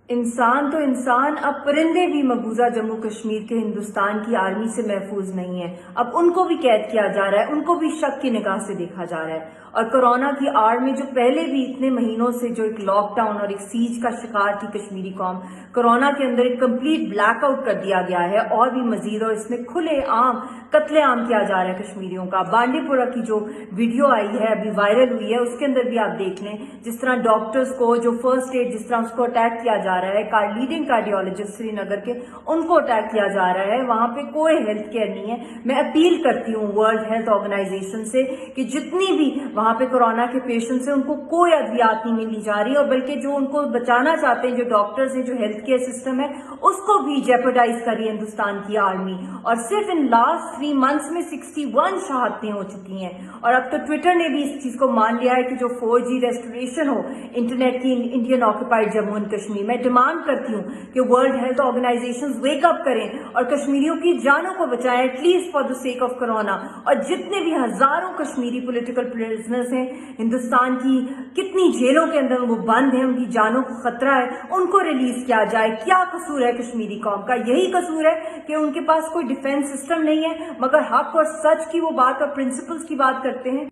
इंसान तो इंसान, अब परिंदे भी मकबूजा जम्मू कश्मीर के हिंदुस्तान की आर्मी से महफूज नहीं है। अब उनको भी कैद किया जा रहा है, उनको भी शक की निगाह से देखा जा रहा है। और कोरोना की आड़ में जो पहले भी इतने महीनों से जो एक लॉकडाउन और एक सीज का शिकार थी कश्मीरी कौम, कोरोना के अंदर एक कंप्लीट ब्लैकआउट कर दिया गया है और भी मजीद, और इसमें खुले आम कत्लेआम किया जा रहा है कश्मीरियों का। बांडीपुरा की जो वीडियो आई है, अभी वायरल हुई है, उसके अंदर भी आप देख लें जिस तरह डॉक्टर्स को जो फर्स्ट एड, जिस तरह उसको अटैक किया जा रहा है, लीडिंग कार्डियोलॉजिस्ट श्रीनगर के, उनको अटैक किया जा रहा है। वहां पे कोई हेल्थ केयर नहीं है। मैं अपील करती हूँ वर्ल्ड हेल्थ ऑर्गेनाइजेशन से कि जितनी भी वहां पे कोरोना के पेशेंट्स हैं उनको कोई अद्वियात नहीं मिली जा रही, और बल्कि जो उनको बचाना चाहते हैं, जो डॉक्टर्स हैं, जो हेल्थ केयर सिस्टम है, उसको भी जेपरडाइज कर रही है हिंदुस्तान की आर्मी। और सिर्फ इन लास्ट 3 मंथ्स में 61 शहादतें हो चुकी हैं। और अब तो ट्विटर ने भी इस चीज को मान लिया है कि जो 4G रेस्टोरेशन हो इंटरनेट की Indian occupied Jammu and Kashmir. मैं डिमांड करती हूँ कि world health organisations wake up करें और कश्मीरियों की जानों को बचाएं, at least for the sake of corona. और जितने भी हजारों कश्मीरी पॉलिटिकल प्रिजनर्स हैं हिंदुस्तान की कितनी जेलों के अंदर, वो बंद हैं, उनकी जानों को खतरा है, उनको रिलीज किया जाए। क्या कसूर है कश्मीरी कौम का? यही कसूर है कि उनके पास कोई डिफेंस सिस्टम नहीं है, मगर हक और सच की वो बात और प्रिंसिपल्स की बात करते हैं।